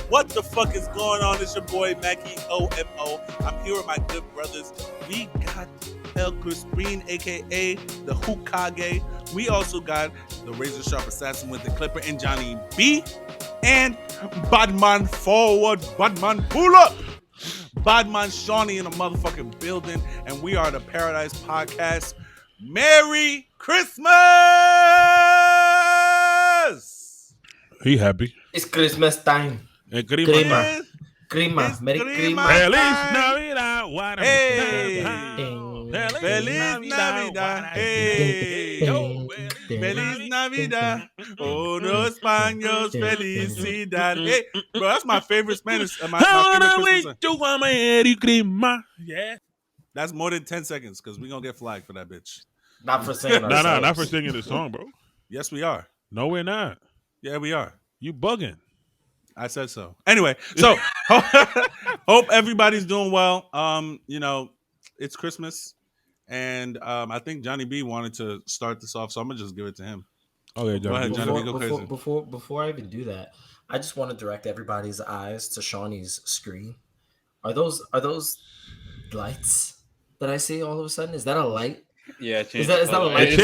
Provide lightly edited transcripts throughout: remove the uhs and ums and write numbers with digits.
What the fuck is going on? It's your boy Macky OMO. I'm here with my good brothers. We got El Crispin, aka the Hokage. We also got the razor sharp assassin with the clipper and Johnny B. And Badman forward, Badman pull up. Badman Shawny in the motherfucking building. And we are the Paradise Podcast. Merry Christmas! He happy. It's Christmas time. And Crema. It's Merry Crema. Christmas. Feliz Navidad. Hey. Feliz Feliz Navidad. Hey. Yo, Feliz Navidad. Oh, los Españols, felicidad. Hey, bro, that's my favorite Spanish. My favorite Christmas song. Merry Christmas. Yeah. That's more than 10 seconds because we're going to get flagged for that bitch. Not for saying No, ourselves. not for singing the song, bro. Yes, we are. No, we're not. Yeah, we are. You bugging. I said so. Anyway, so hope everybody's doing well. It's Christmas, and I think Johnny B wanted to start this off, so I'm gonna just give it to him. Okay, Go ahead, Johnny. Johnny. Go crazy. Before I even do that, I just want to direct everybody's eyes to Shawny's screen. Are those lights that I see all of a sudden? Is that a light? Yeah, Is that a light? It's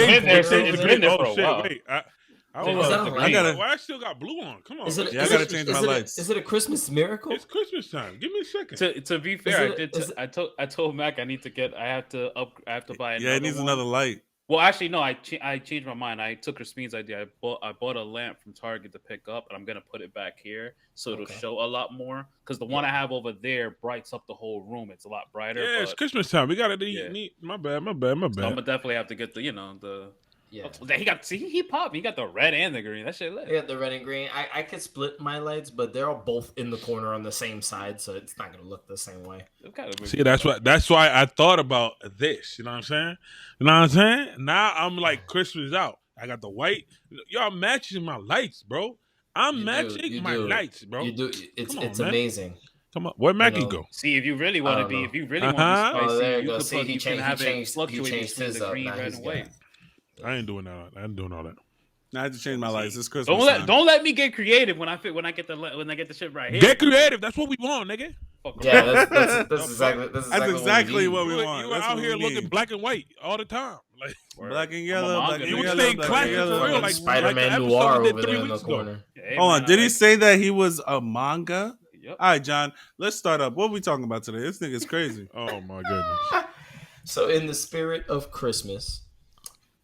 been there for a while. Wait, I gotta. Why I still got blue on? Come on. Yeah, I gotta change my lights. Is it a Christmas miracle? It's Christmas time. Give me a second. To be fair, Is it- I told Mac I have to buy another Yeah, it needs one. another light. Well, actually, no. I changed my mind. I took Crispin's idea. I bought a lamp from Target to pick up, and I'm gonna put it back here so it'll show a lot more. Because the one I have over there brights up the whole room. It's a lot brighter. Yeah, it's Christmas time. We gotta Yeah. My bad. So I'm gonna definitely have to get the. Yeah. He popped. He got the red and the green. That shit lit. Yeah, the red and green. I could split my lights, but they're all both in the corner on the same side, so it's not gonna look the same way. See, that's why I thought about this. You know what I'm saying? You know what I'm saying? Now I'm like Christmas out. I got the white. Y'all matching my lights, bro. I'm matching my lights, bro. You do. It's Come on, it's man. amazing. Come on, where'd Mackie go? See, if you really want to be, if you really want to be spicy, there you you go. could See, put, he you can changed- have he it changed- fluctuate he changed between his the up. green, Now red, he's and got white. it. I ain't doing that. I ain't doing all that. I had to change my lights. It's Christmas. Don't let me get creative when I get the shit right here. Get creative. That's what we want, nigga. Yeah, that's exactly what we You want. were That's out what here we looking need. black and white all the time. Like Black and I'm a yellow, manga black and nigga. you yellow, staying black classic and for yellow. real, like Spider-Man like the Noir episode we did over 3 there in the weeks ago. corner. Hey, Hold on. man, Did I he like- say that he was a manga? Yep. All right, John. Let's start up. What are we talking about today? This nigga's crazy. Oh my goodness. So, in the spirit of Christmas,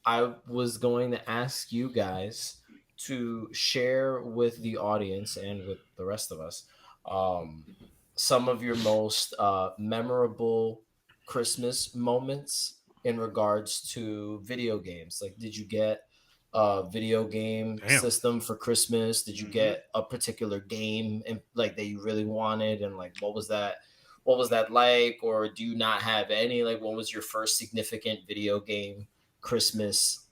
I was going to ask you guys to share with the audience and with the rest of us some of your most memorable Christmas moments in regards to video games. Like, did you get a video game system for Christmas? Did you get a particular game and like that you really wanted? And like, what was that like? Or do you not have any? Like, what was your first significant video game Christmas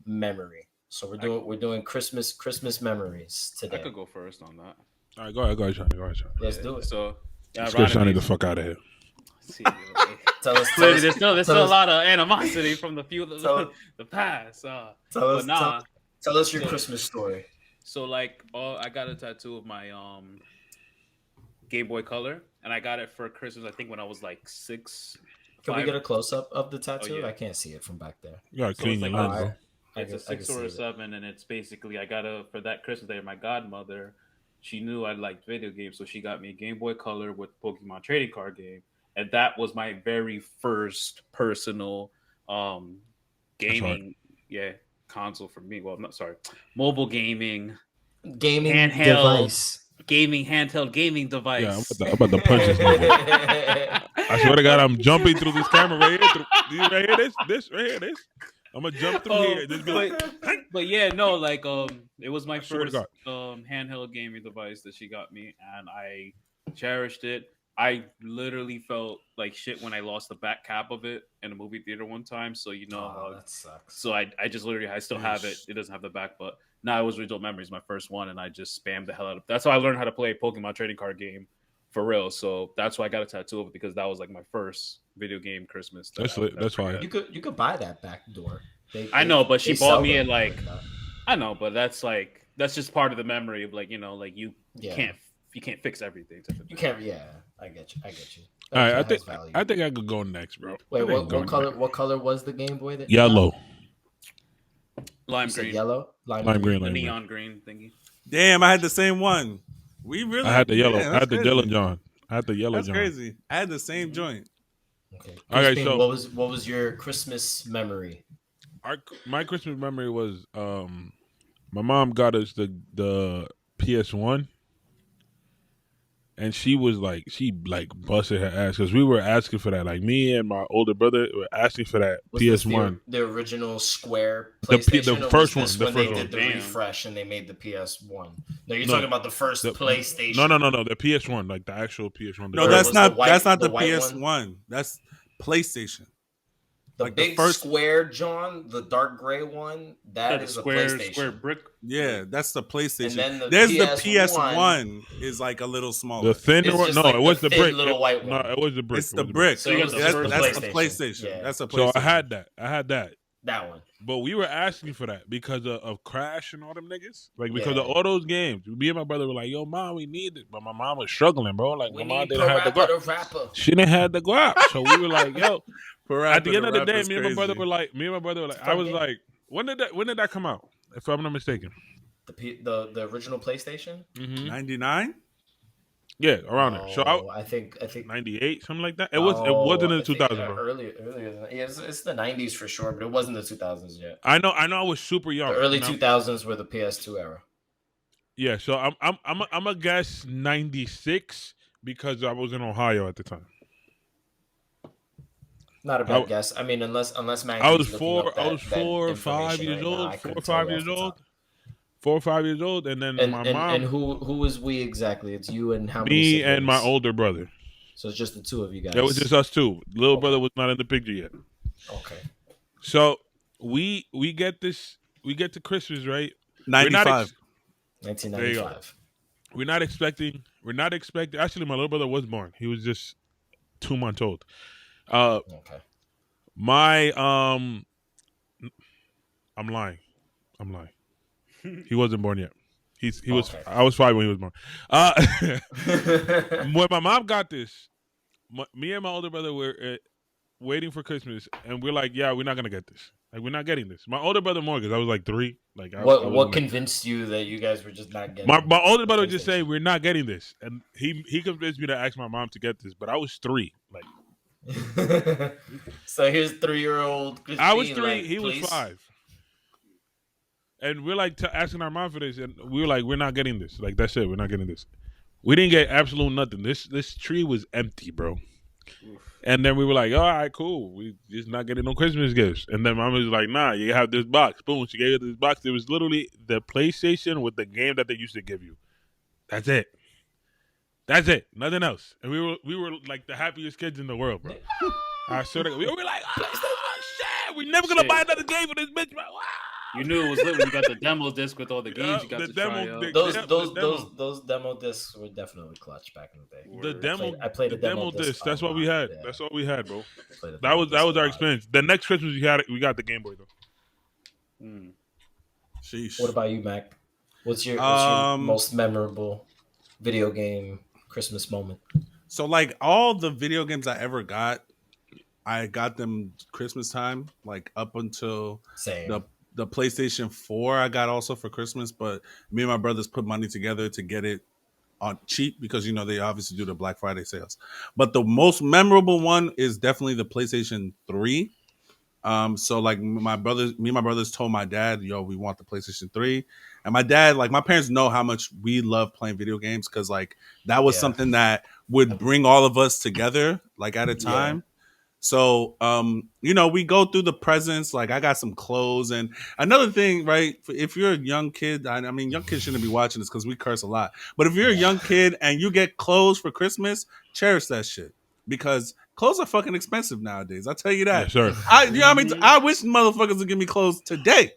memory? So we're doing Christmas memories today. I could go first on that. All right, go ahead, Johnny. Let's do it. So, Let's get Johnny the fuck out of here. Tell us, there's still a lot of animosity from the past. Tell us your Christmas story. So like, I got a tattoo of my Game Boy Color, and I got it for Christmas. I think when I was like 6. Can we get a close up of the tattoo? yeah. I can't see it from back there. You gotta So clean it's your like- lens, bro. It's a 6 or a 7, and it's basically I got for that Christmas Day. My godmother, she knew I liked video games, so she got me a Game Boy Color with Pokemon trading card game, and that was my very first personal gaming, console for me. Well, I'm not sorry, mobile gaming handheld device. handheld gaming device. Yeah, I'm about to punch this nigga. I swear to God, I'm jumping through this camera right here. Do you right here? This right here. This. I'm gonna jump through here. Just be like, but yeah, no, like it was my swear to first God. handheld gaming device that she got me, and I cherished it. I literally felt like shit when I lost the back cap of it in a movie theater one time. So That sucks. so I just literally I still have it. It doesn't have the back, but now it was Result Memories, my first one, and I just spammed the hell out of. That's how I learned how to play a Pokemon trading card game for real. So that's why I got a tattoo of it, because that was like my first video game Christmas. That's lit. That's fine. You could buy that back door. I know, but she bought me it at like I know, but that's just part of the memory of like, you know, like you can't fix everything. You can't. Yeah, I get you. All right, I think I could go next, bro. Wait, what color? What color was the Game Boy? Yellow. Lime green. Yellow. Lime green. Neon green thingy. Damn, I had the same one. I had the yellow. Man, I had the yellow John. I had the yellow That's John. crazy. I had the same joint. Okay. All right, Crispin, so what was your Christmas memory? My Christmas memory was my mom got us the PS1, and she busted her ass because we were asking for that. Like me and my older brother were asking for that PS1. The original square PlayStation. The first one. When they did the refresh and they made the PS1. No, you're talking about the first PlayStation. No. The PS1, like the actual PS1. No, that's not the PS1. That's PlayStation. The big square, John, the dark gray one, that is a PlayStation. Square brick. Yeah, that's the PlayStation. And then There's the PS1 is like a little smaller. The thinner one? No, like it was the brick. Little white one. No, it was the brick. It's the brick. So that's the PlayStation. Yeah. That's a PlayStation. So I had that. That one. But we were asking for that because of Crash and all them niggas. Like, because of all those games. Me and my brother were like, yo, mom, we need it. But my mom was struggling, bro. Like, my mom didn't have the guap. She didn't have the guap. So we were like, yo. At the end of the day, me and my brother were like, I was like, when did that come out? If I'm not mistaken. The original PlayStation? 99? Yeah, around there. So I think 98, something like that. It wasn't in the 2000s, bro. Earlier than that. Yeah, it's the 90s for sure, but it wasn't the 2000s yet. I know. I was super young. The early 2000s were the PS2 era. Yeah, so I'm a guess 96 because I was in Ohio at the time. Not a bad guess. I mean, unless Macky. I was 4 or 5 years old. 4 or 5 years old. 4 or 5 years old, and then my mom. And who was we exactly? It's you and how many? Me siblings? And my older brother. So it's just the two of you guys. It was just us two. Little brother was not in the picture yet. Okay. So we get this. We get to Christmas, right? 95. 1995. We're not expecting. Actually, my little brother was born. He was just 2 months old. Okay. I'm lying. He wasn't born yet. He was. Okay. I was 5 when he was born. When my mom got this, me and my older brother were waiting for Christmas, and we're like, "Yeah, we're not gonna get this. Like, we're not getting this." My older brother more because I was like 3. Like, what convinced you that you guys were just not getting? My older brother would just say, "We're not getting this," and he convinced me to ask my mom to get this, but I was 3. Like, so here's 3-year-old Crispin. I was 3. Like, he was 5. And we're like asking our mom for this, and we were like, "We're not getting this. Like, that's it. We're not getting this." We didn't get absolute nothing. This tree was empty, bro. And then we were like, "All right, cool. We just not getting no Christmas gifts." And then mom was like, "Nah, you have this box." Boom, she gave us this box. It was literally the PlayStation with the game that they used to give you. That's it. Nothing else. And we were like the happiest kids in the world, bro. I swear to God, we were like, "Oh shit, we're never gonna buy another game for this bitch, bro." Wow. You knew it was lit when you got the demo disc with all the games you got to try out. Those demo discs were definitely clutch back in the day. I played a demo disc. That's what we had. Yeah. That's all we had, bro. That was our experience. The next Christmas we got the Game Boy though. Sheesh. What about you, Mac? What's your most memorable video game Christmas moment? So like all the video games I ever got, I got them Christmas time, like up until the PlayStation 4 I got also for Christmas, but me and my brothers put money together to get it on cheap because, you know, they obviously do the Black Friday sales. But the most memorable one is definitely the PlayStation 3. So like me and my brothers told my dad, "Yo, we want the PlayStation 3." And my dad, like my parents know how much we love playing video games because like that was something that would bring all of us together like at a time. Yeah. So, you know, we go through the presents. Like I got some clothes and another thing, right? If you're a young kid, I mean, young kids shouldn't be watching this because we curse a lot. But if you're a young kid and you get clothes for Christmas, cherish that shit because clothes are fucking expensive nowadays. I'll tell you that. Yeah, sure. I mean, I wish motherfuckers would give me clothes today.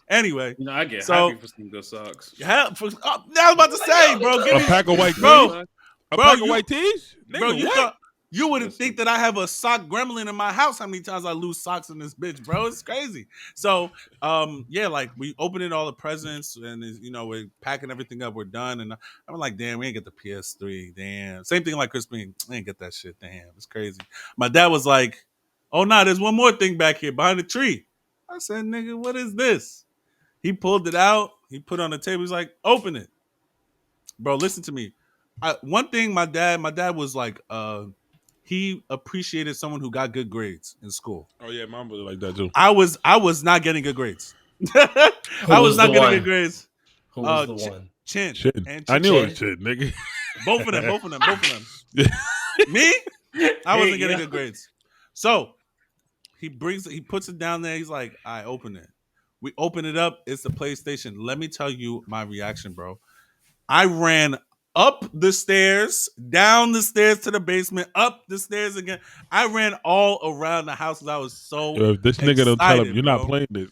Anyway, you know, I get happy for some good socks. Yeah, I was about to say, bro, give a me pack of white bro. A Bro, pack of white tees, bro, nigga. What? you wouldn't Listen. think that I have a sock gremlin in my house. How many times I lose socks in this bitch, bro? It's crazy. So, yeah, like we opening all the presents and we're packing everything up. We're done, and I'm like, damn, we ain't get the PS3. Damn, same thing like Crispin. I ain't get that shit. Damn, it's crazy. My dad was like, oh nah, there's one more thing back here behind the tree. I said, nigga, what is this? He pulled it out. He put it on the table. He's like, open it, bro. Listen to me. One thing, my dad was like, he appreciated someone who got good grades in school. Oh yeah, mom was like that too. I was not getting good grades. Who I was was the not getting good one? grades. Who was the one? Chin Shit, and I Chin. knew it Chin. was shit, nigga. Both of them. Me, I wasn't getting good grades. So he puts it down there. He's like, I open it. We open it up. It's the PlayStation. Let me tell you my reaction, bro. I ran up the stairs, down the stairs to the basement, up the stairs again. I ran all around the house because I was so Yo, if this nigga excited, don't tell him you're bro. not playing this,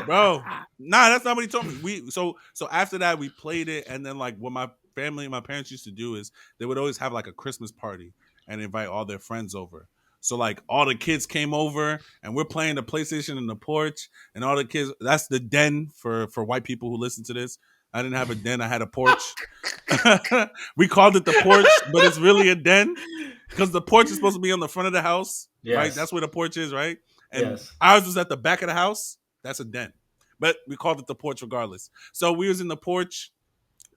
Bro. Nah, that's not what he told me. So after that we played it, and then like what my family and my parents used to do is they would always have like a Christmas party and invite all their friends over. So like all the kids came over and we're playing the PlayStation in the porch, and all the kids, that's the den for white people who listen to this. I didn't have a den, I had a porch. We called it the porch, but it's really a den because the porch is supposed to be on the front of the house, right? Yes. That's where the porch is, right? And Yes. ours was at the back of the house. That's a den, but we called it the porch regardless. So we was in the porch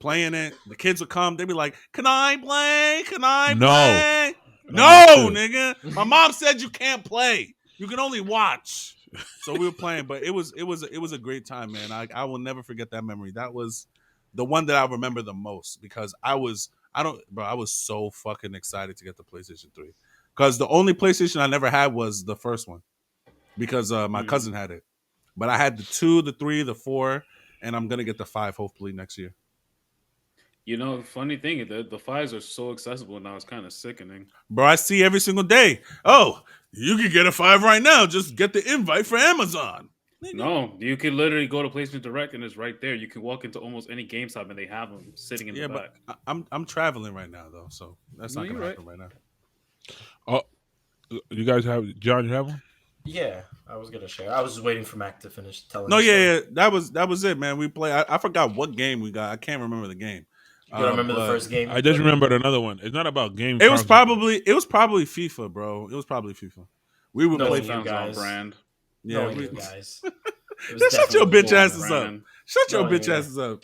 playing it. The kids would come. They'd be like, "Can I play? Can I No. play?" No, No, nigga. My mom said you can't play. You can only watch. So we were playing, but it was a great time, man. I will never forget that memory. That was the one that I remember the most because I was so fucking excited to get the PlayStation 3. Because the only PlayStation I never had was the first one. Because my cousin had it. But I had the 2, the 3, the 4, and I'm gonna get the 5 hopefully next year. You know, the funny thing is that the fives are so accessible now; it's kind of sickening. Bro, I see every single day. Oh, you can get a 5 right now. Just get the invite for Amazon. Nigga. No, you can literally go to PlayStation Direct and it's right there. You can walk into almost any GameStop and they have them sitting in Yeah, the back. but I'm traveling right now though, so that's No, not gonna you're happen right now. oh, you guys have John? You have one? Yeah, I was gonna share. I was just waiting for Mac to finish telling. No, the story. yeah, that was it, man. We play. I forgot what game we got. I can't remember the game. You don't remember the but first game? I just remembered another one. It's not about games. It was probably FIFA, bro. It was probably FIFA. We would No, play you FIFA. Sounds on guys. brand. Yeah, Knowing we, you guys. shut your bitch asses up. Brand. Shut your No, bitch yeah. asses up.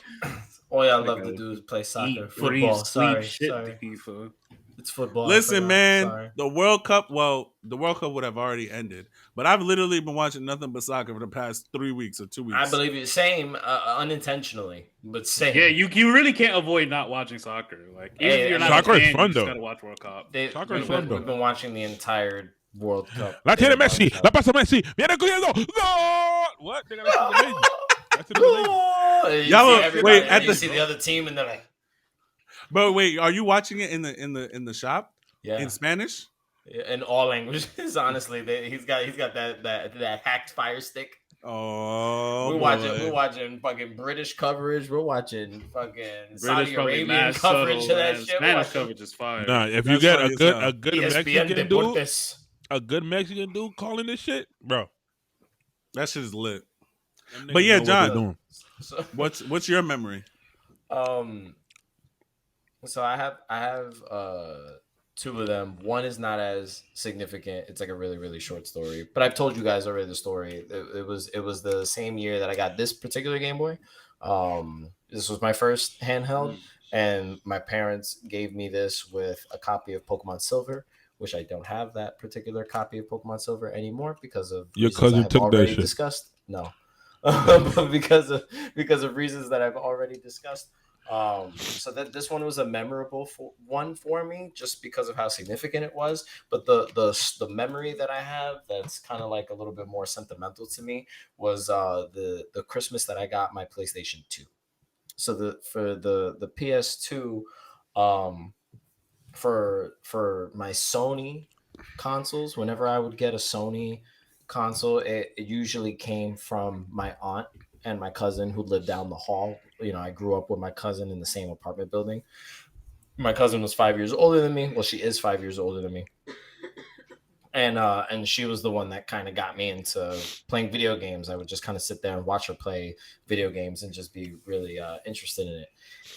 All y'all Like love a to do is play soccer, Eat, football. breathe, sleep, Sorry, shit, sorry. FIFA. It's football. I Listen, forgot. man, Sorry. the World Cup. Well, the World Cup would have already ended, but I've literally been watching nothing but soccer for the past 3 weeks or 2 weeks. I believe it. Same, unintentionally, but same. Yeah, you really can't avoid not watching soccer. Like, even Hey, if you're I not mean, Soccer a is fan, fun, you just though. gotta watch World Cup. Soccer is We've fun, though. been watching the entire World Cup. La tiene in a Messi. barbershop. La pasa Messi. Viene corriendo. Gol. What? They gotta see the baby. That's the baby. Oh, you Y'all- see everybody, wait, at you the- see the other team, and they're like, But wait, are you watching it in the shop yeah, in Spanish? in all languages. Honestly, he's got that hacked Fire Stick. Oh, We're watching fucking British coverage. We're watching fucking Saudi probably Arabian mad coverage subtle, of that man. shit. Spanish coverage is fire. Nah, if you That's get funny as hell. a good ESPN Mexican dude, Deportes. a good Mexican dude calling this shit, bro. That shit is lit. them But niggas yeah, know what they're John. doing. So, What's your memory? so I have two of them. One is not as significant. It's like a really, really short story. But I've told you guys already the story. It was the same year that I got this particular Game Boy. This was my first handheld, and my parents gave me this with a copy of Pokemon Silver, which I don't have that particular copy of Pokemon Silver anymore because of Your reasons cousin I have took that already shit. discussed. No, but because of reasons that I've already discussed. So that this one was a memorable one for me just because of how significant it was. But the memory that I have that's kind of like a little bit more sentimental to me was the Christmas that I got my PlayStation 2. So the PS2, for my Sony consoles, whenever I would get a Sony console, it usually came from my aunt and my cousin who lived down the hall. You know, I grew up with my cousin in the same apartment building. My cousin was 5 years older than me. Well, she is 5 years older than me. And she was the one that kind of got me into playing video games. I would just kind of sit there and watch her play video games and just be really interested in it.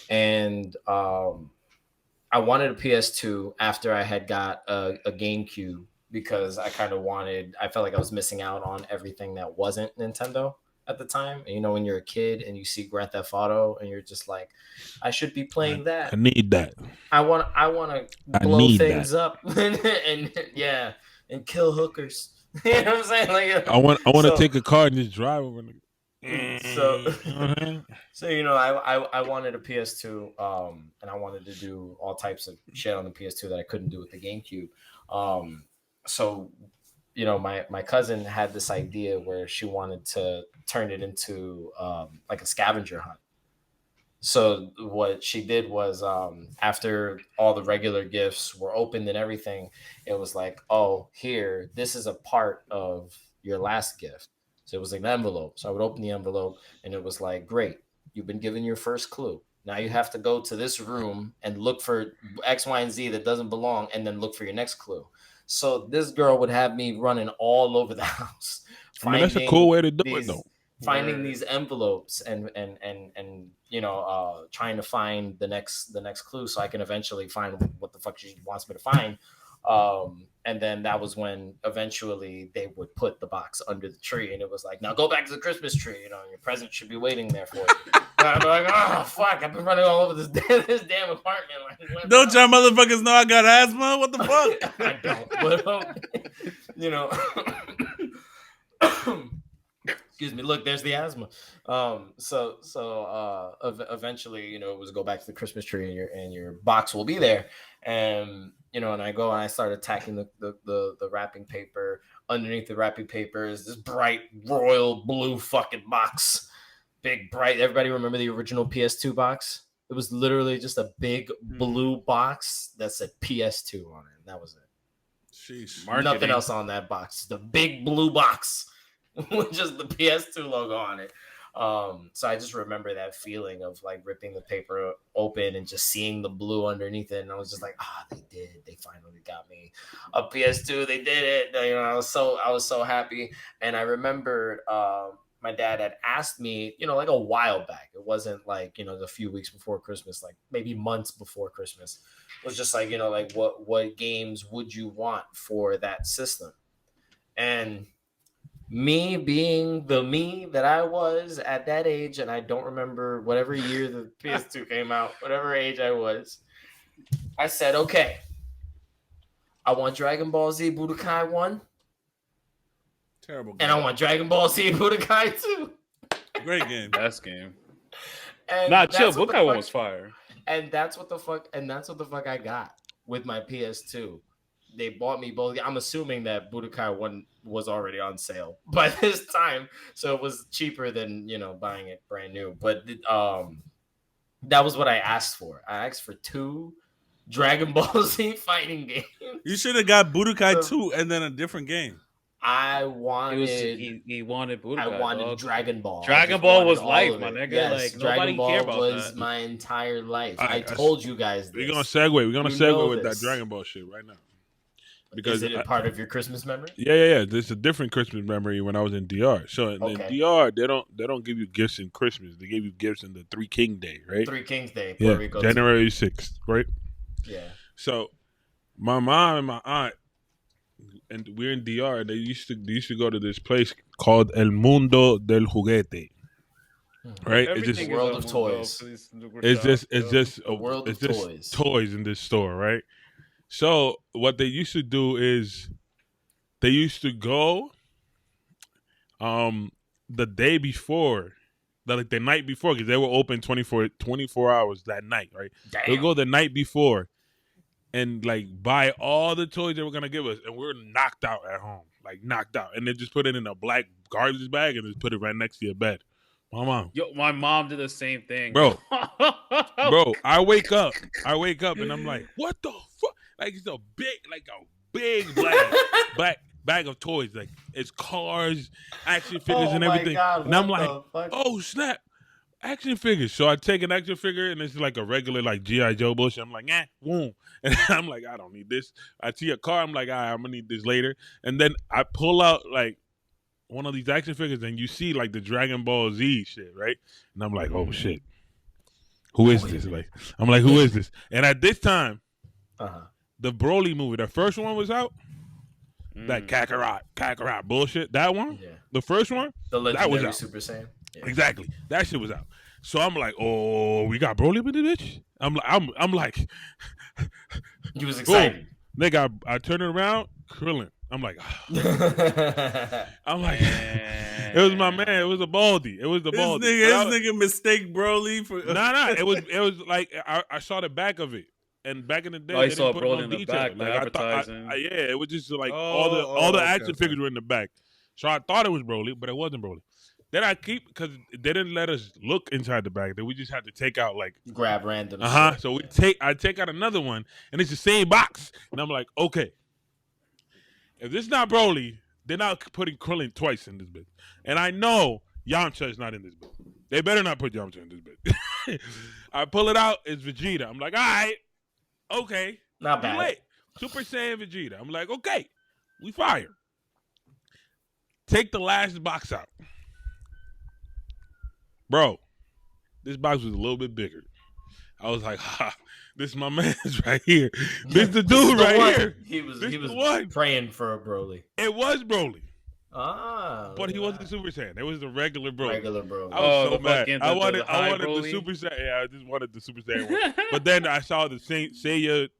And I wanted a PS2 after I had got a GameCube because I kind of I felt like I was missing out on everything that wasn't Nintendo at the time. And, you know, when you're a kid and you see Grand Theft Auto and you're just like, I should be playing that. I need that. I want to blow things up and yeah, and kill hookers. You know what I'm saying? Like, I want to take a car and just drive over. So you know, I wanted a PS2, and I wanted to do all types of shit on the PS2 that I couldn't do with the GameCube. So you know, my cousin had this idea where she wanted to turn it into like a scavenger hunt. So what she did was, after all the regular gifts were opened and everything, it was like, oh, here, this is a part of your last gift. So it was an envelope. So I would open the envelope and it was like, great, you've been given your first clue. Now you have to go to this room and look for X, Y, and Z that doesn't belong, and then look for your next clue. So this girl would have me running all over the house. I mean, that's a cool way to do it, though. Finding these envelopes and you know, trying to find the next clue so I can eventually find what the fuck she wants me to find. And then that was when eventually they would put the box under the tree, and it was like, now go back to the Christmas tree, you know, and your present should be waiting there for you. And I'd be like, oh fuck, I've been running all over this damn apartment. Like, don't y'all motherfuckers know I got asthma? What the fuck? I don't, but you know. Excuse me. Look, there's the asthma. Eventually, you know, it was go back to the Christmas tree, and your box will be there. And you know, and I go and I start attacking the wrapping paper. Underneath the wrapping paper is this bright royal blue fucking box, big bright. Everybody remember the original PS2 box? It was literally just a big blue box that said PS2 on it. And that was it. Jeez. Nothing else on that box. The big blue box with just the PS2 logo on it. So I just remember that feeling of like ripping the paper open and just seeing the blue underneath it, and I was just like, they finally got me a PS2. They did it. You know, I was so happy. And I remember my dad had asked me, you know, like a while back. It wasn't like, you know, a few weeks before Christmas, like maybe months before Christmas. It was just like, you know, like what games would you want for that system? And me being the me that I was at that age, and I don't remember whatever year the PS2 came out, whatever age I was, I said, okay, I want Dragon Ball Z Budokai 1. Terrible game. And I want Dragon Ball Z Budokai 2. Great game. Best game. And Nah, chill. Budokai 1 was fire. And that's what the fuck I got with my PS2. They bought me both. I'm assuming that Budokai 1 was already on sale by this time, so it was cheaper than, you know, buying it brand new. But that was what I asked for. I asked for 2 Dragon Ball Z fighting games. You should have got Budokai 2 and then a different game. I wanted. He wanted Budokai. I wanted Dragon Ball. Dragon Ball was life, my nigga. Yes, like Dragon nobody Ball care about was that. my entire life. I told you guys this. We're gonna segue. We're gonna segue with that Dragon Ball shit right now. Because is it part of your Christmas memory? Yeah. There's a different Christmas memory when I was in DR. So in DR, they don't give you gifts in Christmas. They give you gifts in the Three Kings Day, right? Three Kings Day, Puerto Rico. January 6th, right? Yeah. So my mom and my aunt, and we're in DR. They used to go to this place called El Mundo del Juguete, right? It's just world of toys. It's just a world of toys. Toys in this store, right? So what they used to do is they used to go the day before, like the night before, because they were open 24 hours that night, right? Damn. They'll go the night before and like buy all the toys they were gonna give us, and we're knocked out at home, like knocked out, and they just put it in a black garbage bag and just put it right next to your bed. My mom did the same thing, bro. I wake up and I'm like, what the fuck? Like it's a big black bag of toys. Like it's cars, action figures, and everything. God, and I'm like, oh snap! Action figures. So I take an action figure and it's like a regular like G.I. Joe bullshit. I'm like, boom. And I'm like, I don't need this. I see a car. I'm like, I'm gonna need this later. And then I pull out like one of these action figures and you see like the Dragon Ball Z shit, right? And I'm like, oh shit. Who is this? Like, I'm like, who is this? And at this time, the Broly movie, the first one was out. That Kakarot bullshit. That one, the first one, the legendary that was out. Super Saiyan. Yeah. Exactly, that shit was out. So I'm like, oh, we got Broly with the bitch. I'm like, you was excited. Boom. Nigga, I turn it around, Krillin. I'm like, it was my man. It was a Baldy. It was the Baldy. This nigga mistake Broly for nah. It was like I saw the back of it. And back in the day, I saw Broly in the back, like advertising. It was just like all the action figures were in the back. So I thought it was Broly, but it wasn't Broly. Then I because they didn't let us look inside the bag. Then we just had to take out like grab random. So I take out another one, and it's the same box, and I'm like, okay, if this is not Broly, they're not putting Krillin twice in this bit, and I know Yamcha is not in this bit. They better not put Yamcha in this bit. I pull it out, it's Vegeta. I'm like, all right. Okay. Not bad. Wait. Super Saiyan Vegeta. I'm like, okay, we fire. Take the last box out. Bro, this box was a little bit bigger. I was like, this is my man's right here. This the dude right here. He was praying for a Broly. It was Broly. But he wasn't the Super Saiyan. It was the regular Broly. Regular Broly. I was so mad. I wanted Broly? the Super Saiyan. Yeah, I just wanted the Super Saiyan one. But then I saw the Seiya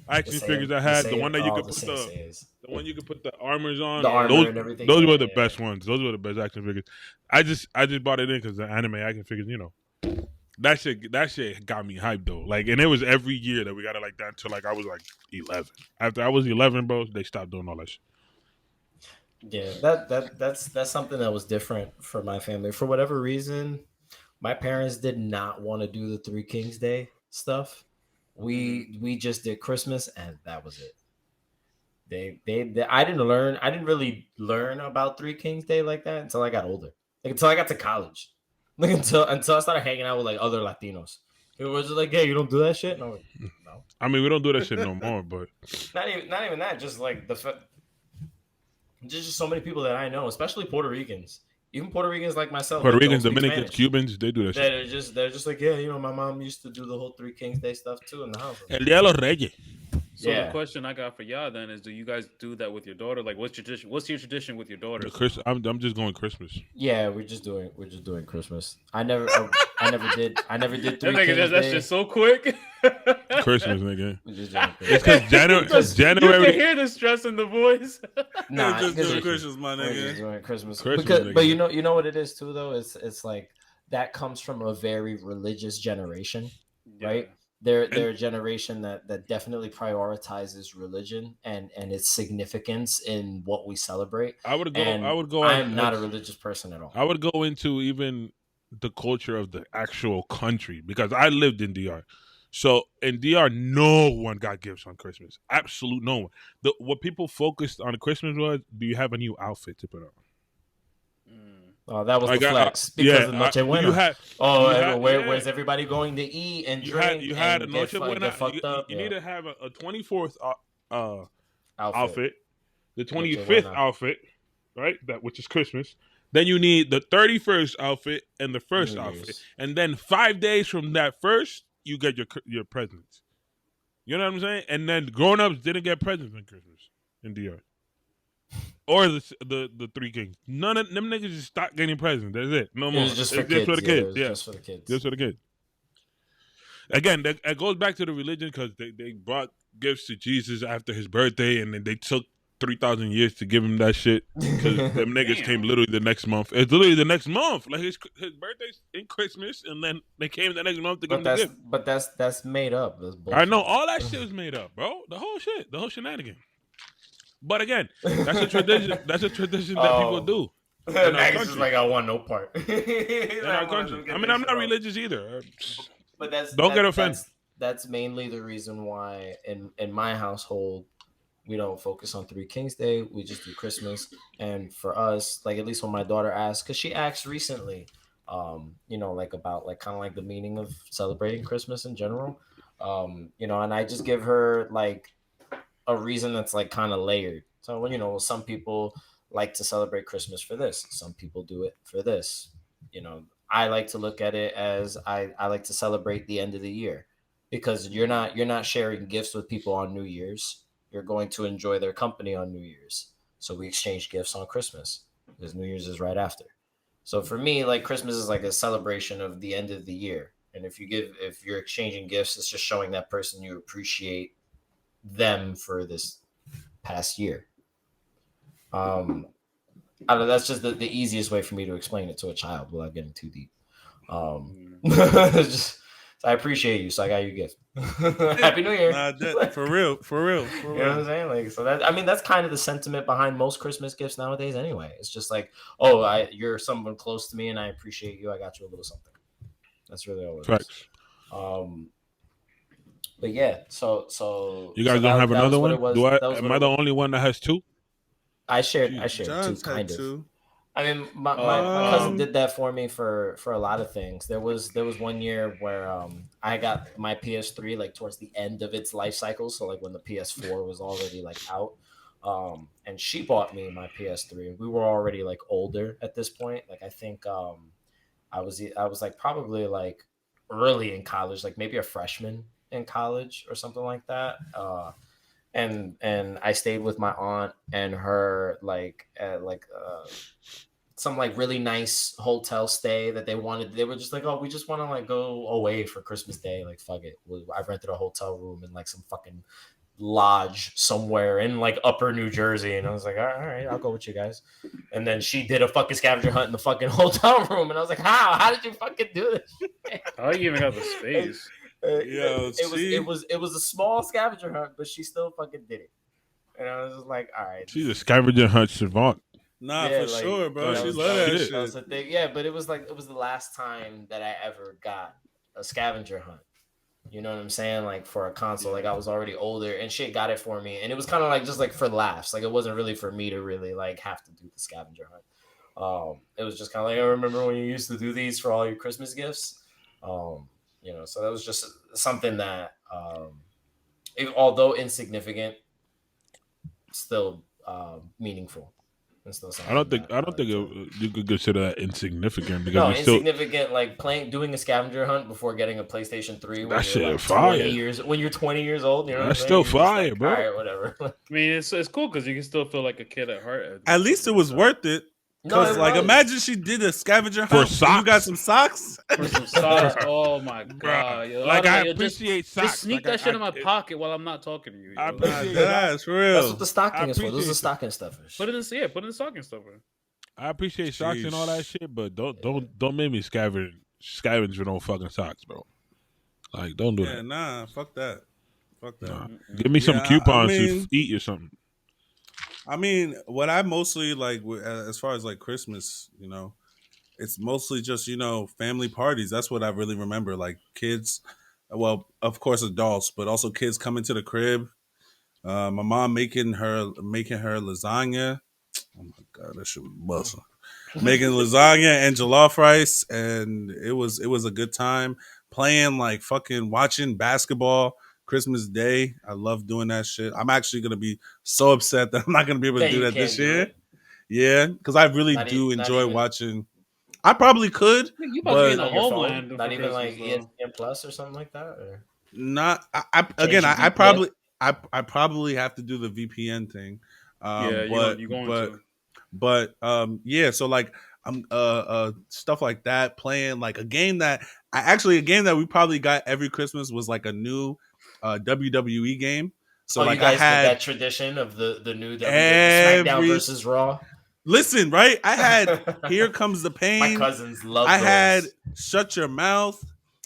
action figures I had. The one that you could put the one you could put the armors on. The armor and everything. Those were the best ones. Those were the best action figures. I just bought it in because the anime action figures, that shit got me hyped though. Like, and it was every year that we got it like that until like I was like 11. After I was 11, bro, they stopped doing all that shit. Yeah, that's something that was different for my family. For whatever reason, my parents did not want to do the Three Kings Day stuff. We just did Christmas and that was it. I didn't really learn about Three Kings Day like that until I got older. Like until I got to college. Like until I started hanging out with like other Latinos. It was just like, hey, you don't do that shit? No. I mean, we don't do that shit no more, but not even that. Just like just so many people that I know, especially Puerto Ricans. Even Puerto Ricans like myself. Puerto Ricans, Dominicans, Cubans, they do that shit. They're just like, yeah, my mom used to do the whole Three Kings Day stuff too in the house. El Día de los Reyes. So the question I got for y'all then is, do you guys do that with your daughter? Like, what's your tradition with your daughter? I'm just going Christmas. Yeah, we're just doing Christmas. I never did Three Kings Day. That's just so quick. Christmas, nigga. It's because January. You can hear the stress in the voice. Nah, just doing Christmas, my nigga. Just doing Christmas. Nigga. But you know what it is too, though. It's like that comes from a very religious generation, right? They're a generation that definitely prioritizes religion and its significance in what we celebrate. I would go. I'm not a religious person at all. I would go into even the culture of the actual country because I lived in DR. So in DR, no one got gifts on Christmas. Absolute no one. What people focused on Christmas was, do you have a new outfit to put on? Oh, that was the flex because of Noche Buena. Where's everybody going to eat and drink? You had a Noche Buena. You need to have a 24th outfit, the 25th outfit, right? Which is Christmas. Then you need the 31st outfit and the first outfit, and then 5 days from that first, you get your presents. You know what I'm saying? And then grown-ups didn't get presents on Christmas in DR. Or the Three Kings. None of them niggas just stopped getting presents. That's it. No more. It was just for kids. Just for the kids. Just for the kids. Again, that goes back to the religion because they brought gifts to Jesus after his birthday, and then they took 3,000 years to give him that shit because them niggas came literally the next month. It's literally the next month. Like his birthday's in Christmas, and then they came the next month to give him the gift. But that's made up. That's I know all that shit was made up, bro. The whole shit, the whole shenanigan. But again, that's a tradition. That's a tradition that people do. Maggie's just like, I want no part. In our country. I mean, I'm not religious either. But don't get offended. That's mainly the reason why in my household we don't focus on Three Kings Day. We just do Christmas. And for us, like at least when my daughter asks, because she asked recently, like about like kind of like the meaning of celebrating Christmas in general. And I just give her like a reason that's like kind of layered. So some people like to celebrate Christmas for this. Some people do it for this. I like to look at it as I like to celebrate the end of the year because you're not sharing gifts with people on New Year's. You're going to enjoy their company on New Year's. So we exchange gifts on Christmas because New Year's is right after. So for me, like Christmas is like a celebration of the end of the year. And if you're exchanging gifts, it's just showing that person you appreciate them for this past year. Um, I don't know. That's just the easiest way for me to explain it to a child without getting too deep. Just, I appreciate you, so I got you a gift. Happy New Year. For real. You know what I'm saying? Like, so that's kind of the sentiment behind most Christmas gifts nowadays. Anyway, it's just like, oh, you're someone close to me, and I appreciate you. I got you a little something. That's really all it is. Facts. But yeah, so You guys don't have another one? Am I the was. only one that has two? I shared John's two, had kind of. two. I mean, my cousin did that for me for a lot of things. There was one year where I got my PS3 like towards the end of its life cycle, so like when the PS4 was already like out. And she bought me my PS3. We were already like older at this point. Like I think I was like probably like early in college, like maybe a freshman in college or something like that. And I stayed with my aunt and her like at like some like really nice hotel stay that they wanted. They were just like, oh, we just want to like go away for Christmas Day. Like, fuck it. I rented a hotel room in like some fucking lodge somewhere in like upper New Jersey. And I was like, all right, I'll go with you guys. And then she did a fucking scavenger hunt in the fucking hotel room. And I was like, how did you fucking do this? How you even got the space? It was a small scavenger hunt, but she still fucking did it. And I was just like, all right. She's a scavenger hunt savant. Nah, for sure, bro. She love that shit. That was the thing. Yeah, but it was the last time that I ever got a scavenger hunt. You know what I'm saying? Like for a console, like I was already older, and she got it for me, and it was kind of like just like for laughs. Like it wasn't really for me to really like have to do the scavenger hunt. It was just kind of like I remember when you used to do these for all your Christmas gifts. So that was just something that, although insignificant, still meaningful. I don't think you could consider that insignificant because insignificant like doing a scavenger hunt before getting a PlayStation 3 when you're like fire. 20 years when you're 20 years old. You know that's still fire, like, bro. All right, whatever. I mean, it's cool because you can still feel like a kid at heart. At least it was worth it. Because imagine she did a scavenger hunt for socks. You got some socks. For some socks. Oh my god! Yo, like I appreciate socks. Just sneak that shit in my pocket while I'm not talking to you. I appreciate that. For real. That's what the stocking is for. Those are stocking stuffers. Put it in the stocking stuffer. I appreciate socks and all that shit, but don't make me scavenge for no fucking socks, bro. Like don't do that. Nah, fuck that. Nah. Give me some coupons to eat or something. I mean, what I mostly like as far as like Christmas, it's mostly just, family parties. That's what I really remember. Like kids, well, of course adults, but also kids coming to the crib. My mom making her lasagna. Oh my god, that shit was busting. Making lasagna and jollof rice, and it was a good time. Playing like fucking watching basketball. Christmas Day. I love doing that shit. I'm actually going to be so upset that I'm not going to be able to do that this year. Yeah, because I really do enjoy watching. I probably could. You about to be in the homeland. Not even like ESPN Plus or something like that? Or? Not. I probably have to do the VPN thing. You're going to. But so like stuff like that, playing like a game that we probably got every Christmas was like a new WWE game. So like you guys I had that tradition of the new SmackDown versus Raw. Listen, right? I had Here Comes the Pain. My cousins love. I had Shut Your Mouth.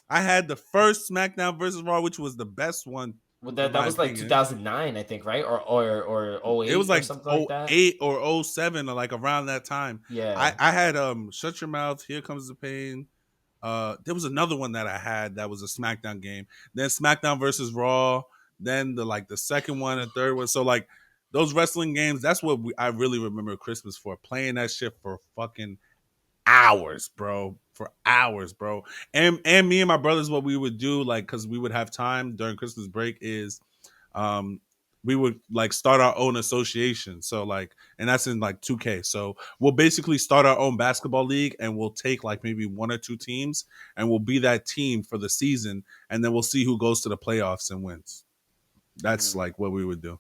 I had the first SmackDown versus Raw, which was the best one. Well, that was like 2009, I think, right? Or 08. It was like something like that. 08 or 07 or like around that time. Yeah. I had Shut Your Mouth, Here Comes the Pain. There was another one that I had that was a SmackDown game. Then SmackDown versus Raw. Then the second one and third one. So like those wrestling games, that's what I really remember Christmas for. Playing that shit for fucking hours, bro. For hours, bro. And me and my brothers, what we would do, like, because we would have time during Christmas break, is um we would like start our own association. So like, and that's in like 2K. So we'll basically start our own basketball league, and we'll take like maybe one or two teams, and we'll be that team for the season, and then we'll see who goes to the playoffs and wins. That's like what we would do.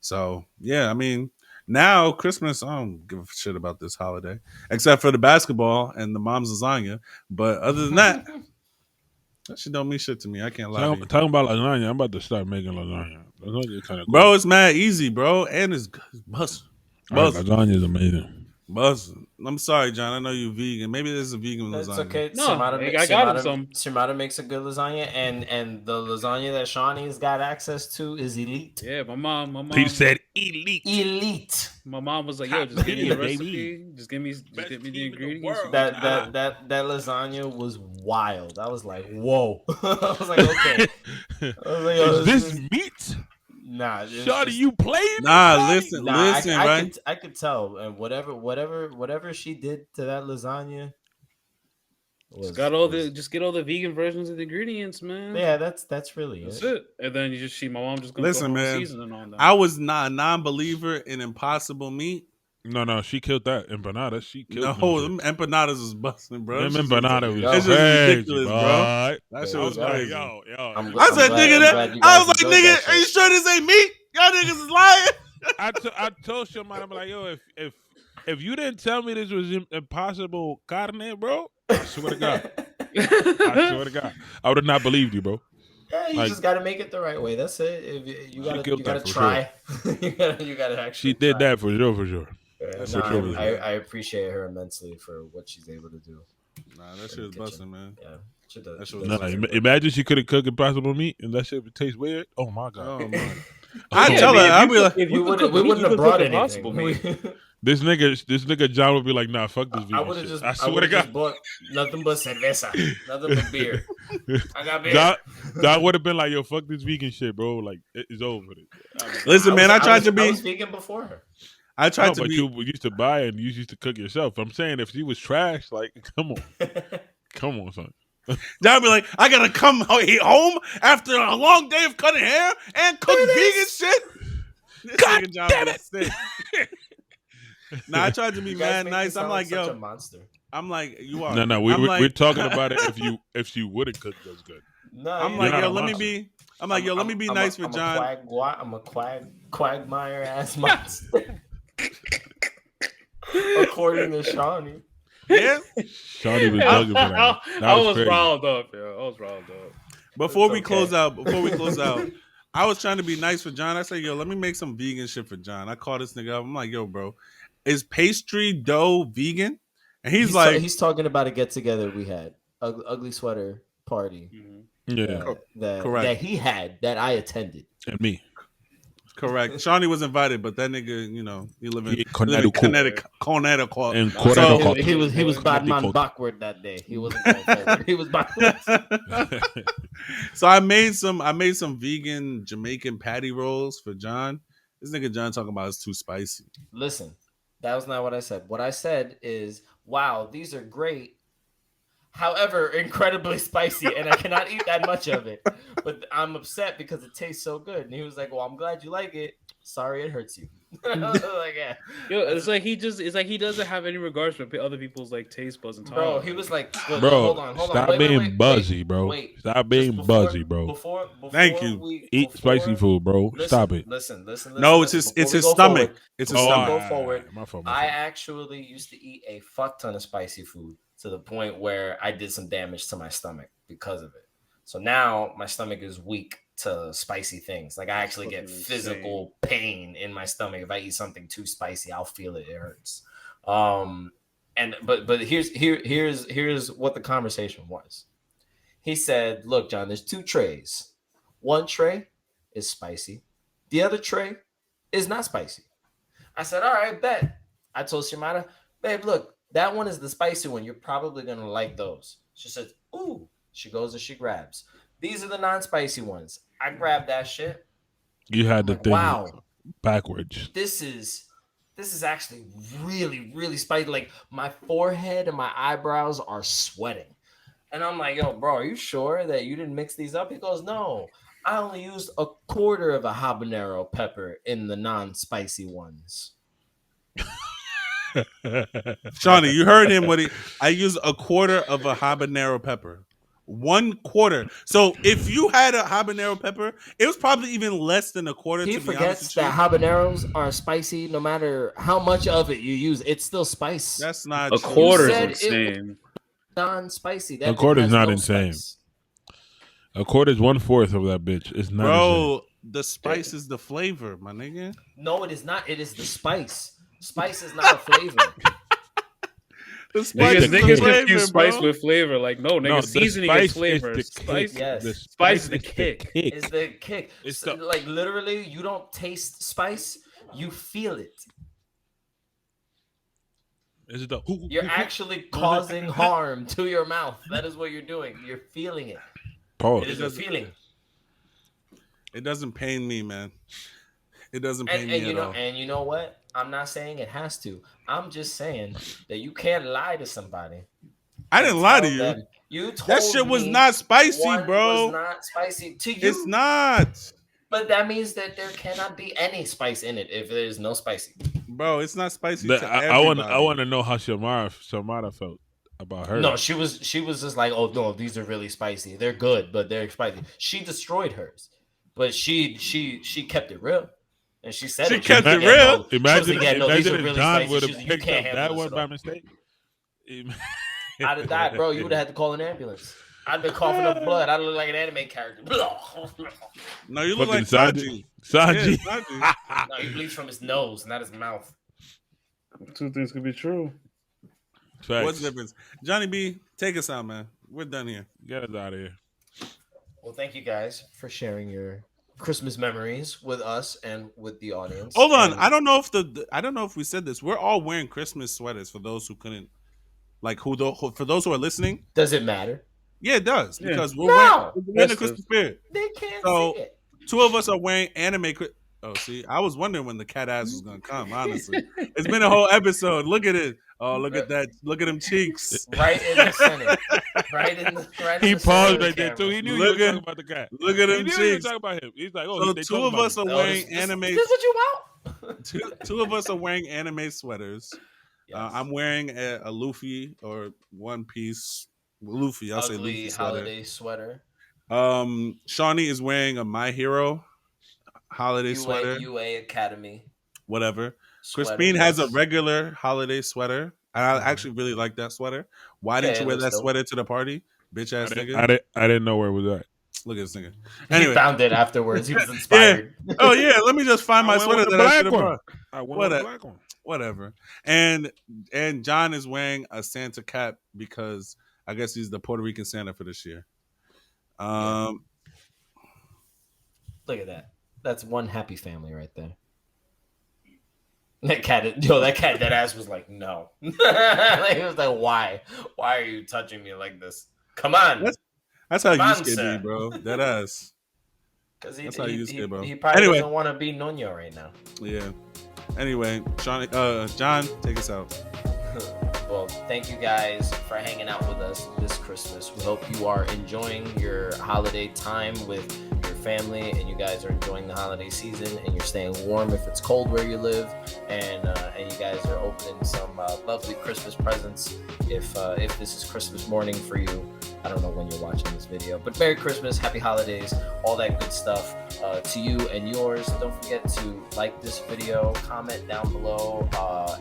So yeah, I mean, now Christmas, I don't give a shit about this holiday, except for the basketball and the mom's lasagna. But other than that, that shit don't mean shit to me. I can't lie to you. Talking about lasagna, I'm about to start making lasagna. Lasagna is kind of cool. Bro, it's mad easy, bro. And it's bust. Lasagna is amazing. Buzz. I'm sorry, John. I know you're vegan. Maybe there's a vegan lasagna. It's okay. No, I got him some. Shimada makes a good lasagna, and the lasagna that Shawny's got access to is elite. Yeah, my mom. He said elite. Elite. My mom was like, "Yo, just give me the recipe. Just give me the ingredients." That lasagna was wild. I was like, whoa. I was like, okay. I was like, Is this meat? Nah, Shawty, you playing? Nah, listen, right? I could tell, and whatever she did to that lasagna. Just get all the vegan versions of the ingredients, man. Yeah, that's really it. And then my mom just gonna listen, man. Seasoning on that. I was not a non-believer in impossible meat. No, she killed that empanada. She killed. No, them empanadas was busting, bro. Them empanadas was it's just ridiculous, bro. That shit was crazy. Yo. I said, nigga, I was like, nigga, are you sure this ain't meat? Y'all niggas is lying. I told somebody, I'm like, yo, if you didn't tell me this was impossible carne, bro, I swear to God, I would have not believed you, bro. Yeah, you just got to make it the right way. That's it. If you gotta try. Sure. you gotta actually. She did that for sure. I appreciate her immensely for what she's able to do. Nah, that shit is busting, man. Yeah, she does. Imagine she could have cooked impossible meat and that shit would taste weird. Oh my God. Oh man. I tell her, I'd be like, if you would, we wouldn't have brought anything. This nigga John would be like, nah, fuck this vegan shit. I swear to God, bought nothing but cerveza, nothing but beer. I got beer. That would have been like, yo, fuck this vegan shit, bro. Like, it's over. Listen, man, I tried to be. I was vegan before her. I tried to but be. You used to buy it and you used to cook yourself. I'm saying if she was trash, like, come on, son. I'd be like, I gotta come home after a long day of cutting hair and cook vegan shit. God damn it! Nah, I tried to be mad nice. I'm like, yo, a monster. I'm like, you are. No, we're talking about it. If she wouldn't cook those good. No, I'm like, yo, let me be. I'm like, yo, let me be nice for John. I'm a quagmire ass monster. According to Shawny. Yeah, Shawny was bugging for that. I was riled up, yo. Before we close out, I was trying to be nice for John. I said, yo, let me make some vegan shit for John. I called this nigga up. I'm like, yo, bro, is pastry dough vegan? And he's like, he's talking about a get together we had, ugly sweater party. Mm-hmm. Yeah, that he had that I attended. And me. Correct. Shawnee was invited, but that nigga, you know, he live in Connecticut. So, he was bad man backward that day. He wasn't going forward. He was backward. So I made some vegan Jamaican patty rolls for John. This nigga John talking about it's too spicy. Listen, that was not what I said. What I said is, wow, these are great. However, incredibly spicy, and I cannot eat that much of it. But I'm upset because it tastes so good. And he was like, "Well, I'm glad you like it. Sorry, it hurts you." I was like, yeah. Yo, it's like he doesn't have any regards for other people's like taste buds and time. Bro, he was like, "Bro, hold on, stop being buzzy, bro. Stop being buzzy, bro. Before Thank you. Eat spicy food, bro. Stop it. Listen. No, it's his stomach. It's his stomach. Go forward. My fault. I actually used to eat a fuck ton of spicy food to the point where I did some damage to my stomach because of it. So now my stomach is weak to spicy things. Like I actually get physical pain in my stomach if I eat something too spicy. I'll feel it. It hurts. But here's what the conversation was. He said, "Look, John, there's two trays. One tray is spicy. The other tray is not spicy." I said, "All right, bet." I told Shimada, "Babe, look, that one is the spicy one. You're probably going to like those." She says, "Ooh." She goes and she grabs. These are the non-spicy ones. I grabbed that shit. You had the thing wow, backwards. This is this is actually really, really spicy. Like my forehead and my eyebrows are sweating. And I'm like, yo, bro, are you sure that you didn't mix these up? He goes, no, I only used a quarter of a habanero pepper in the non-spicy ones. Shawny, you heard him. I use a quarter of a habanero pepper. 1/4. So if you had a habanero pepper, it was probably even less than a quarter. He to be honest forgets with you. that habaneros are spicy no matter how much of it you use. It's still spice. That's not A true. quarter is said insane. Non-spicy. That A quarter bit is has not no insane. spice. A quarter is 1/4 of that bitch. It's not. Bro, the spice is the flavor, my nigga. No, it is not. It is the spice. Spice is not a flavor. The spice Niggas, is the niggas flavor, confuse spice bro. with flavor. Like, no, nigga, No, the seasoning spice is flavor. is the Spice, kick. Yes. The Spice is the is kick. It's the kick. It's So, the- like literally, you don't taste spice, you feel it. Is it the? You're actually causing harm to your mouth. That is what you're doing. You're feeling it. Pause. It is a feeling. It doesn't pain me, man. It doesn't pain And me you at know, all. and you know what? I'm not saying it has to. I'm just saying that you can't lie to somebody. I didn't lie to Tell you. them, you told That shit was me not spicy, one bro. was not spicy to you. It's not. But that means that there cannot be any spice in it if there is no spicy. Bro, it's not spicy But to I everybody. want to know how Shamara felt about her. No, she was just like, oh no, these are really spicy. They're good, but they're spicy. She destroyed hers, but she kept it real, and she said She it. kept was it like, yeah, real? no. She was Imagine, like, yeah, no, these imagine are if really John spicy. would She's have like, you picked can't up handle that this one at by all. mistake. I'd have died, bro. You would have had to call an ambulance. I'd been coughing up blood. I'd look like an anime character. No, you look Fucking like Sanji. Sanji. Yeah, Sanji. No, he bleeds from his nose, not his mouth. Two things could be true. Facts. What's the difference? Johnny B, take us out, man. We're done here. Get us out of here. Well, thank you guys for sharing your Christmas memories with us and with the audience. Hold on. And I don't know if we said this. We're all wearing Christmas sweaters for those who couldn't, like, for those who are listening. does it matter? Yeah, it does Yeah. because we're No. wearing the Christmas spirit. They can't So- see it. 2 of us are wearing anime. Oh, see, I was wondering when the cat ass was gonna come. Honestly, it's been a whole episode. Look at it. Oh, look at that. Look at them cheeks. Right in the center. Right in the He center paused of the right there too. camera. He knew Look you were at- talking about the cat. Look at He them knew you were cheeks. talking about him. He's like, oh, So they 2 talking of about us are me. Oh, wearing this anime. what you want? Two of us are wearing anime sweaters. Yes. I'm wearing a Luffy or One Piece Luffy. I'll say Ugly Luffy sweater. holiday sweater. Shawny is wearing a My Hero holiday sweater. UA Academy. Whatever. Sweater, Crispin has a yes. regular holiday sweater. And I actually really like that sweater. Why didn't Yeah, you it wear looks that dope. sweater to the party? Bitch ass nigga. I didn't know where it was at. Look at this nigga. He Anyway. found it afterwards. He was inspired. Oh yeah, let me just find I my went sweater with the that I black should have one. brought. I went What with a- the black one. Whatever. And John is wearing a Santa cap because I guess he's the Puerto Rican Santa for this year. Look at that. That's one happy family right there. That cat, that ass was like, no. Like, he was like, why? Why are you touching me like this? Come on. That's how you Come on, skate sir. me, bro. That ass. Because That's how you skate, bro. he probably Anyway. doesn't want to be Nuno right now. Yeah. Anyway, John, take us out. Well, thank you guys for hanging out with us this Christmas. We hope you are enjoying your holiday time with your family, and you guys are enjoying the holiday season, and you're staying warm if it's cold where you live, and you guys are opening some lovely Christmas presents. If this is Christmas morning for you, I don't know when you're watching this video, but Merry Christmas, Happy Holidays, all that good stuff to you and yours. Don't forget to like this video, comment down below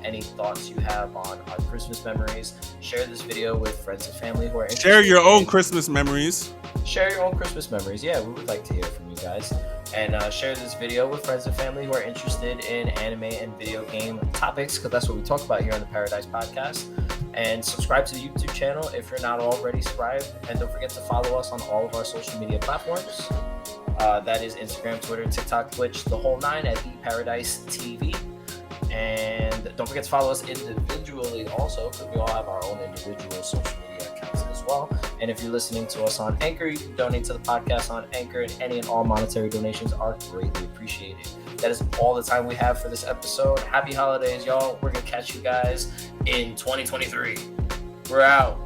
any thoughts you have on our Christmas memories. Share this video with friends and family who are interested. Share your own Christmas memories. Share your own Christmas memories. Yeah, we would like to hear from you guys. And share this video with friends and family who are interested in anime and video game topics, because that's what we talk about here on the Paradise Podcast. And subscribe to the YouTube channel if you're not already subscribed. And don't forget to follow us on all of our social media platforms. That is Instagram, Twitter, TikTok, Twitch, the whole 9 at theeagparadise TV. And don't forget to follow us individually also, because we all have our own individual social media accounts as well. well. And if you're listening to us on Anchor, you can donate to the podcast on Anchor, and any and all monetary donations are greatly appreciated. That is all the time we have for this episode. Happy holidays, y'all. We're going to catch you guys in 2023. We're out.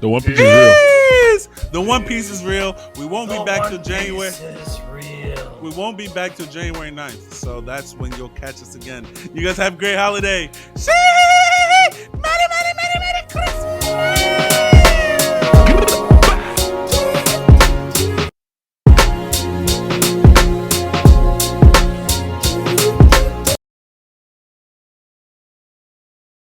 The One Piece is real. The One Piece is real. We won't be back till January. Is real. We won't be back till January 9th. So that's when you'll catch us again. You guys have a great holiday. See